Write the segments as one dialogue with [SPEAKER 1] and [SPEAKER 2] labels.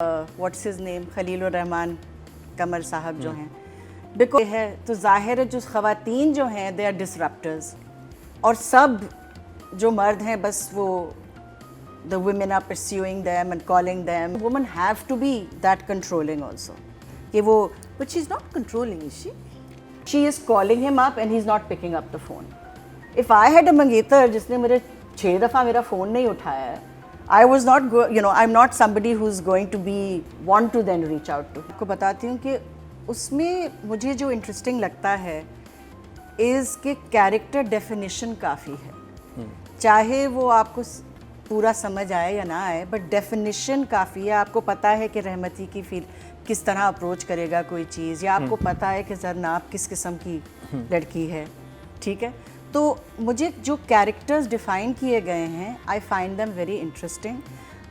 [SPEAKER 1] What's his name Khalilur Rehman Qamar साहब जो हैं, बिकॉज है तो जाहिर है जो ख़वातीन जो हैं दे आर डिसरप्टर्स, और सब जो मर्द हैं बस वो the women are pursuing them and calling them. Women have to be that controlling also. कि वो,
[SPEAKER 2] but she's not controlling, is she?
[SPEAKER 1] She is calling him up and he's not picking up the phone. If I had a मंगेतर जिसने मेरे 6 दफ़ा मेरा phone नहीं उठाया है, I was not, I'm not somebody who's going to be want to then reach out to. आपको बताती हूँ कि उसमें मुझे जो interesting लगता है is कि character definition काफ़ी है, चाहे वो आपको पूरा समझ आए या ना आए, बट डेफिनेशन काफ़ी है। आपको पता है कि रहमती की फील किस तरह अप्रोच करेगा कोई चीज़, या आपको पता है कि ज़रनाब किस किस्म की लड़की है, ठीक है। तो मुझे जो कैरेक्टर्स डिफ़ाइन किए गए हैं I find them very interesting,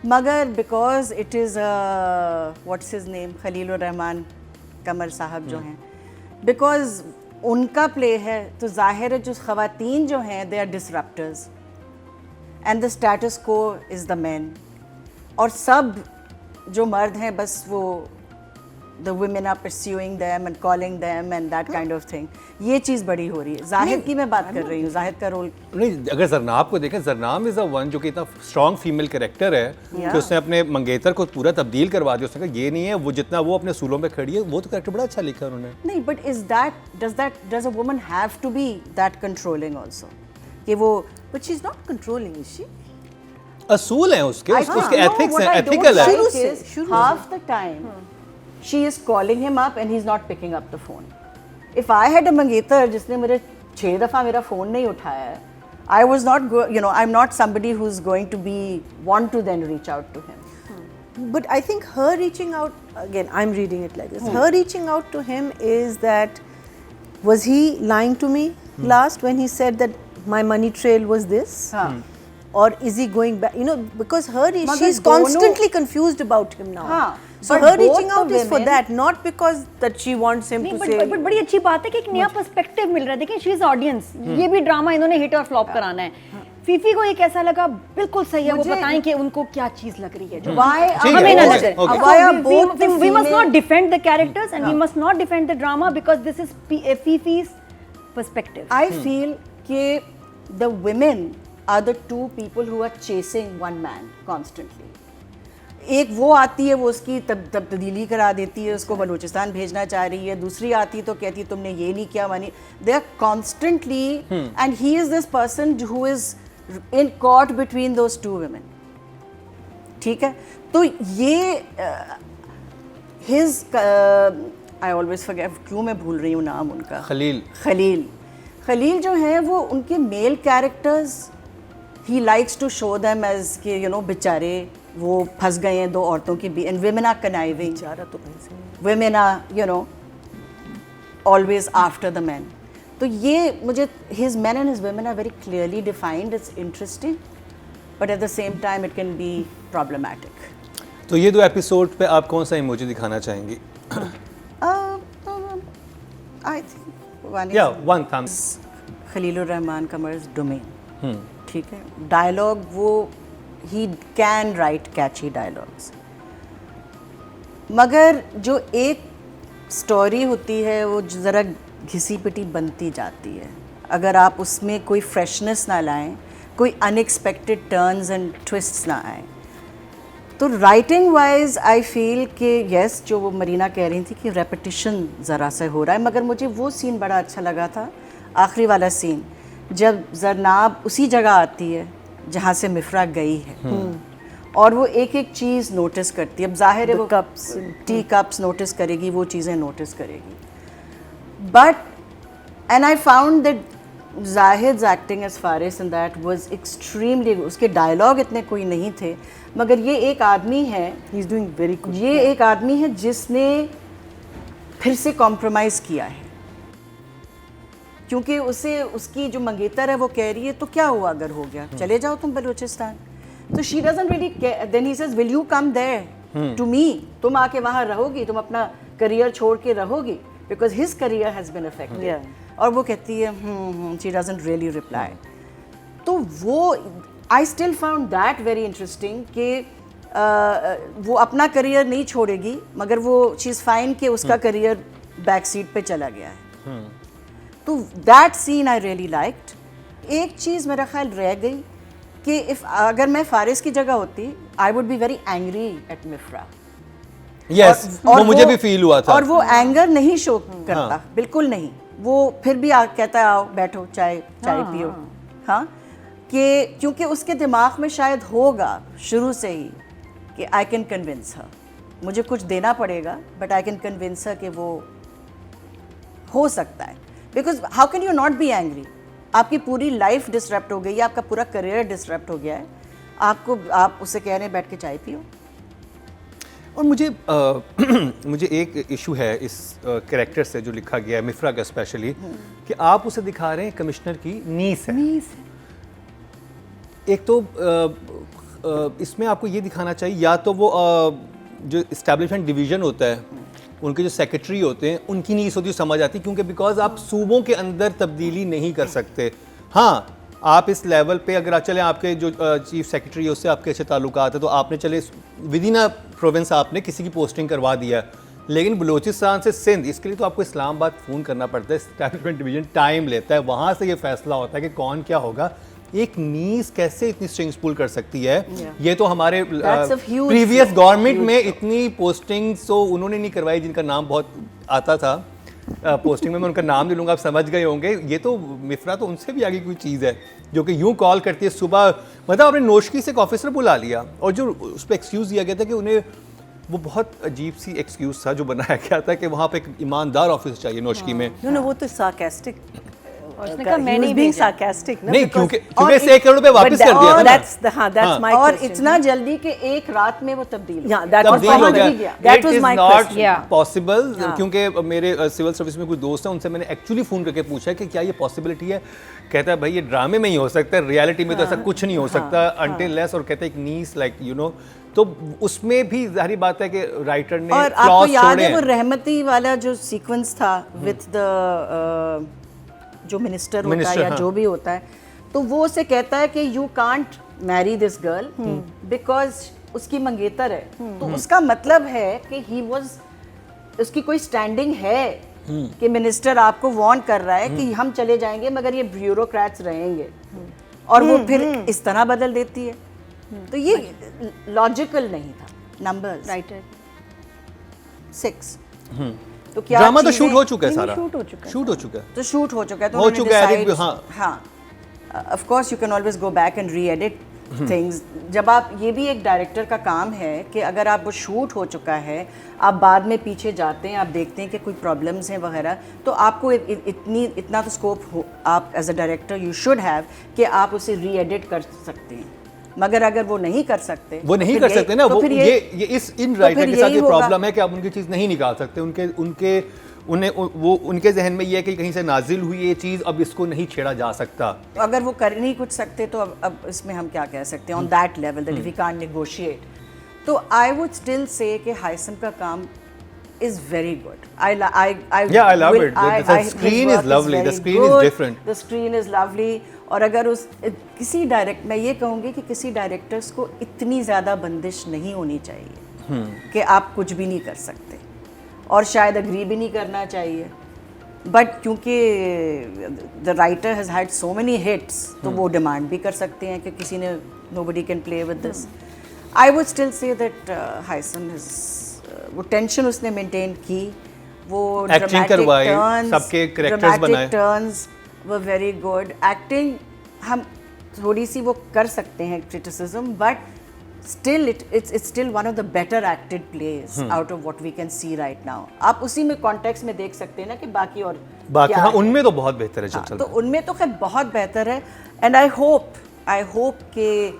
[SPEAKER 1] मगर because it is what's his name Khalilur Rehman Qamar साहब जो हैं, बिकॉज उनका प्ले है तो जाहिर है जो ख़वातीन जो हैं they are disruptors and the status quo is the men, और सब जो मर्द हैं बस वो the women are pursuing them and calling them and that kind of thing. ये चीज़ बड़ी हो रही है। जाहिद की मैं बात कर रही हूँ, जाहिद का रोल
[SPEAKER 3] नहीं, अगर जरनाब को देखें, जरनाब इज़ अ वन जो कि इतना स्ट्रॉन्ग फीमेल कैरेक्टर है कि उसने अपने मंगेतर को पूरा तब्दील करवा दिया। उसने कहा ये नहीं है, वो जितना वो अपने सूलों पे खड़ी है वो तो कैरेक्टर बड़ा अच्छा लिखा है उन्होंने।
[SPEAKER 1] नहीं, but does a woman have to be that controlling also? कि वो,
[SPEAKER 2] but she's not controlling, is she?
[SPEAKER 3] असूल हैं उसके एथिक्स हैं,
[SPEAKER 1] एथिकल
[SPEAKER 3] है।
[SPEAKER 1] Half the time she is calling him up and he's not picking up the phone. If I had a मंगेतर जिसने मेरे 6 दफ़ा मेरा फ़ोन नहीं उठाया है, I was not I'm not somebody who's going to be want to then reach out to him.
[SPEAKER 2] But I think her reaching out, again I'm reading it like this, her reaching out to him is that, was he lying to me last when he said that my money trail was this? Or is he going back? Because she's constantly confused about him now. So her reaching out is for that, not because that she wants him to say.
[SPEAKER 4] But बड़ी अच्छी बात है कि एक नया perspective मिल रहा है। देखिए, शी इज ऑडियंस, ये भी ड्रामा इन्होंने हिट और फ्लॉप कराना है। फीफी को ये कैसा लगा? बिल्कुल सही है, वो बताएं कि उनको क्या चीज लग रही है जो हमें ना लगे। We must not defend the characters and we must not defend the drama because this is Fifi's perspective.
[SPEAKER 1] I feel कि the women are the two people who are chasing one man constantly. एक वो आती है, वो उसकी तब्दीली करा देती है, उसको बलूचिस्तान भेजना चाह रही है, दूसरी आती तो कहती है तुमने ये नहीं किया, मानी they are constantly and he is this person who is in caught between those two women. ठीक है, तो ये his I always forget, क्यों मैं भूल रही हूँ नाम उनका, खलील जो है वो उनके मेल कैरेक्टर्स ही likes to show them as के बेचारे वो फंस गए हैं दो औरतों की भी, and women are conniving, women are always after the men. तो ये मुझे his men and his women are very clearly defined. It's interesting, but at the same time it can be problematic.
[SPEAKER 3] तो ये 2 एपिसोड पे आप कौन सा emoji दिखाना चाहेंगी?
[SPEAKER 1] I think
[SPEAKER 3] one thumbs.
[SPEAKER 1] Khalilur Rahman commerce domain, ठीक है। डायलॉग वो he can write catchy dialogues, मगर जो एक स्टोरी होती है वो ज़रा घिसी पिटी बनती जाती है। अगर आप उसमें कोई फ्रेशनेस ना लाएं, कोई अनएक्सपेक्टेड टर्न्स एंड ट्विस्ट्स ना आए, तो राइटिंग वाइज आई फील कि यस, जो वो मरीना कह रही थी कि रेपिटिशन ज़रा से हो रहा है, मगर मुझे वो सीन बड़ा अच्छा लगा था, आखिरी वाला सीन, जब जरनाब उसी जगह आती है जहाँ से मिफ्रा गई है, और वो एक एक चीज़ नोटिस करती है। अब जाहिर है वो टी कप्स नोटिस करेगी, वो चीज़ें नोटिस करेगी, but and I found that Zahid acting as Faris in that was extremely, उसके डायलॉग इतने कोई नहीं थे, मगर ये एक आदमी है, he is doing very good, ये एक आदमी है जिसने फिर से कॉम्प्रोमाइज़ किया है, क्योंकि उसे उसकी जो मंगेतर है वो कह रही है तो क्या हुआ अगर हो गया, चले जाओ तुम बलूचिस्तान, तो she doesn't really, then he says will you come there to me, तुम आके वहाँ रहोगी, तुम अपना करियर छोड़ के रहोगी, because his career has been affected, और वो कहती है शी डजंट रियली रिप्लाई। तो वो I still found that very interesting कि वो अपना करियर नहीं छोड़ेगी, मगर वो शी इज़ फाइन कि उसका करियर बैक सीट पे चला गया है। तो that scene I really liked. एक चीज़ मेरा ख्याल रह गई कि अगर मैं फारिस की जगह होती, I would be very angry at Mifra.
[SPEAKER 3] Yes, वो मुझे भी फील हुआ था।
[SPEAKER 1] और वो एंगर नहीं शो करता, बिल्कुल नहीं। वो फिर भी कहता है आओ बैठो चाय पियो। हाँ, कि क्योंकि उसके दिमाग में शायद होगा शुरू से ही कि आई कैन कन्विंस हर, मुझे कुछ देना पड़ेगा but I can convince her कि वो हो सकता है। Because how can you not be angry? आपकी पूरी लाइफ डिस्टर्ब हो गई है, आपका पूरा करियर डिस्टर्ब हो गया है, आप उससे कह रहे हैं बैठ के चाय पियो।
[SPEAKER 3] और मुझे एक इशू है इस कैरेक्टर से जो लिखा गया है मिफ्रा का स्पेशली, कि आप उसे दिखा रहे हैं कमिश्नर की नीस है। एक तो इसमें आपको ये दिखाना चाहिए, या तो वो जो इस्टेब्लिशमेंट डिवीज़न होता है उनके जो सेक्रेटरी होते हैं उनकी नीस होती है, समझ आती है, क्योंकि बिकॉज आप सूबों के अंदर तब्दीली नहीं कर सकते। हाँ, आप इस लेवल पे अगर आप चले, आपके जो चीफ सेक्रेटरी है उससे आपके अच्छे ताल्लुकात है, तो आपने चले विद इन अ प्रोविंस आपने किसी की पोस्टिंग करवा दिया, लेकिन बलूचिस्तान से सिंध, इसके लिए तो आपको इस्लामाबाद फ़ोन करना पड़ता है, इस्टेब्लिशमेंट डिवीज़न टाइम लेता है, वहाँ से ये फैसला होता है कि कौन क्या होगा। एक नीस कैसे इतनी स्ट्रिंग्स पुल कर सकती है? ये तो हमारे प्रीवियस गवर्नमेंट में इतनी पोस्टिंग्स तो उन्होंने नहीं करवाई, जिनका नाम बहुत आता था पोस्टिंग में, मैं उनका नाम नहीं लूँगा, आप समझ गए होंगे। ये तो मिफ्रा तो उनसे भी आगे कोई चीज़ है जो कि यूँ कॉल करती है सुबह, मतलब आपने नोशकी से एक ऑफिसर बुला लिया, और जो उस पर एक्सक्यूज़ दिया गया था कि उन्हें, वो बहुत अजीब सी एक्सक्यूज़ था जो बनाया गया था कि वहाँ पे एक ईमानदार ऑफिसर चाहिए नोशकी में।
[SPEAKER 2] वो तो सार्कास्टिक,
[SPEAKER 4] उसने कहा मैं नहीं
[SPEAKER 2] being sarcastic,
[SPEAKER 3] नहीं, क्योंकि से 1 करोड़ रुपए वापस कर दिया था ना।
[SPEAKER 2] that's my
[SPEAKER 1] और
[SPEAKER 2] question.
[SPEAKER 1] इतना जल्दी कि एक रात में वो तब्दील
[SPEAKER 2] Yeah, that was
[SPEAKER 3] तब्दील हो
[SPEAKER 2] my
[SPEAKER 3] गया।
[SPEAKER 2] that
[SPEAKER 3] It
[SPEAKER 2] was
[SPEAKER 3] is
[SPEAKER 2] my
[SPEAKER 3] not
[SPEAKER 2] question.
[SPEAKER 4] Yeah.
[SPEAKER 3] possible,
[SPEAKER 2] हाँ।
[SPEAKER 3] क्योंकि मेरे सिविल सर्विस में कुछ दोस्त हैं, उनसे मैंने एक्चुअली फ़ोन करके पूछा कि क्या ये पॉसिबिलिटी है। कहता है भाई ये ड्रामे में ही हो सकता है, रियलिटी में तो ऐसा कुछ नहीं हो सकता अनटिल लेस, और कहता है एक नीस लाइक यू नो, तो उसमें भी जाहिर बात है कि राइटर ने
[SPEAKER 1] और आपको याद है वो रहमती वाला जो सीक्वेंस था विद द जो मिनिस्टर होता है या जो भी होता है, तो वो उसे कहता है कि you can't Mary this girl because उसकी मंगेतर है। तो उसका मतलब है कि ही वाज, उसकी कोई स्टैंडिंग है कि मिनिस्टर आपको वार्न कर रहा है कि हम चले जाएंगे मगर ये ब्यूरोक्रेट्स रहेंगे, और वो फिर इस तरह बदल देती है। तो ये लॉजिकल नहीं था। नंबर्स
[SPEAKER 4] राइटर
[SPEAKER 1] 6 तो क्या
[SPEAKER 3] ड्रामा तो शूट हो चुका है, सारा
[SPEAKER 4] शूट हो चुका है,
[SPEAKER 3] शूट हो चुका है,
[SPEAKER 1] तो शूट हो चुका है, तो
[SPEAKER 3] हो चुका है, edit भी,
[SPEAKER 1] हाँ of course you can always go back and re edit things. जब आप, ये भी एक डायरेक्टर का काम है कि अगर आप वो शूट हो चुका है, आप बाद में पीछे जाते हैं, आप देखते हैं कि कोई प्रॉब्लम्स हैं वगैरह, तो आपको इतना तो स्कोप हो, आप as a director you should have कि आप उसे री एडिट कर सकते हैं। मगर अगर वो नहीं कर सकते,
[SPEAKER 3] वो नहीं कर सकते ना, वो ये इस इन राइटर के साथ ये प्रॉब्लम है कि आप उनकी चीज़ नहीं निकाल सकते, उनके जहन में ये है कि कहीं से नाजिल हुई ये चीज़, अब इसको नहीं छेड़ा जा सकता।
[SPEAKER 1] अगर वो कर नहीं कुछ सकते तो अब इसमें हम क्या कह सकते हैं on that level that we can't negotiate. तो आई वुड स्टिल से कि हाइसम का काम is very good. I love it.
[SPEAKER 3] The screen is lovely. The screen is different.
[SPEAKER 1] The screen is lovely. और अगर किसी मैं ये कहूँगी कि किसी डायरेक्टर्स को इतनी ज़्यादा बंदिश नहीं होनी चाहिए कि आप कुछ भी नहीं कर सकते, और शायद अग्री भी नहीं करना चाहिए, बट क्योंकि the writer has had so many hits, तो वो डिमांड भी कर सकते हैं कि किसी ने nobody can play with this. I would still say that हाइसम has वो टेंशन उसने मेंटेन की, वो
[SPEAKER 3] एक्टिंग करवाई, सबके कैरेक्टर्स बनाए,
[SPEAKER 1] turns were very good. Acting हम थोड़ी सी वो कर सकते हैं criticism, but still it's still one of the better acted plays out of what we can see right now. आप उसी में कॉन्टेक्स्ट में देख सकते हैं ना कि बाकी क्या
[SPEAKER 3] हाँ,
[SPEAKER 1] है।
[SPEAKER 3] उनमें तो बहुत बेहतर है,
[SPEAKER 1] हाँ, तो उनमें तो खैर बहुत बेहतर है, एंड आई होप कि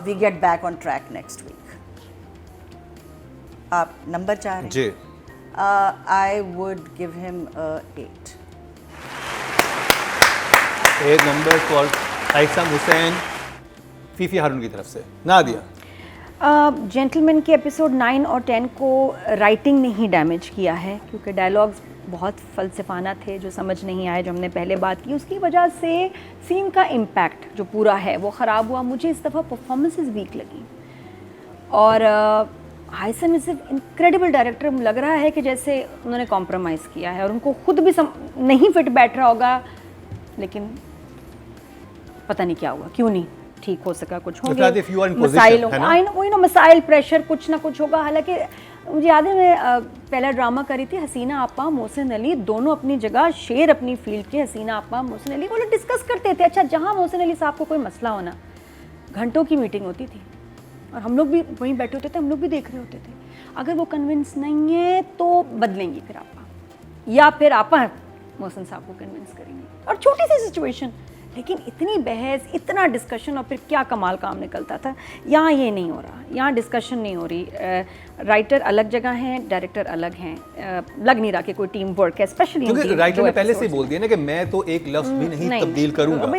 [SPEAKER 1] we get back on track next week. आप नंबर 4 हैं
[SPEAKER 3] जी।
[SPEAKER 1] I would give him 8
[SPEAKER 3] number for Haisam Hussain, Fifi Haroon की तरफ से। नादिया,
[SPEAKER 4] जेंटलमैन के एपिसोड 9 और 10 को राइटिंग ने ही डैमेज किया है, क्योंकि डायलॉग्स बहुत फ़लसफ़ाना थे जो समझ नहीं आए, जो हमने पहले बात की, उसकी वजह से सीन का इम्पैक्ट जो पूरा है वो ख़राब हुआ। मुझे इस दफ़ा परफॉर्मेंसेस वीक लगी, और हाइसम इज इनक्रेडिबल डायरेक्टर। लग रहा है कि जैसे उन्होंने कॉम्प्रोमाइज़ किया है और उनको खुद भी नहीं फिट बैठ रहा होगा, लेकिन पता नहीं क्या हुआ, क्यों नहीं ठीक हो सका, कुछ होंगे मसाइल, वही ना मसाइल, प्रेशर, कुछ ना कुछ होगा। हालांकि मुझे याद है मैं पहला ड्रामा करी थी हसीना आपा मोहसिन अली, दोनों अपनी जगह शेर अपनी फील्ड के, हसीना आपा मोहसिन अली, वो लोग डिस्कस करते थे। अच्छा, जहाँ मोहसिन अली साहब को कोई मसला होना, घंटों की मीटिंग होती थी और हम लोग भी वहीं बैठे होते थे, हम लोग भी देख रहे होते थे। अगर वो कन्विंस नहीं है तो बदलेंगी फिर आपा, या फिर आपा मोहसिन साहब को कन्विंस करेंगे, और छोटी सी सिचुएशन, लेकिन इतनी बहस, इतना डिस्कशन, और फिर क्या कमाल काम निकलता था। यहाँ ये नहीं हो रहा, यहाँ डिस्कशन नहीं हो रही। राइटर अलग जगह हैं, डायरेक्टर अलग हैं, लग नहीं रहा कि कोई टीम वर्क है, स्पेशली
[SPEAKER 3] क्योंकि राइटर ने पहले से ही बोल दिया ना कि मैं तो एक लफ्ज़ भी नहीं तब्दील करूंगा।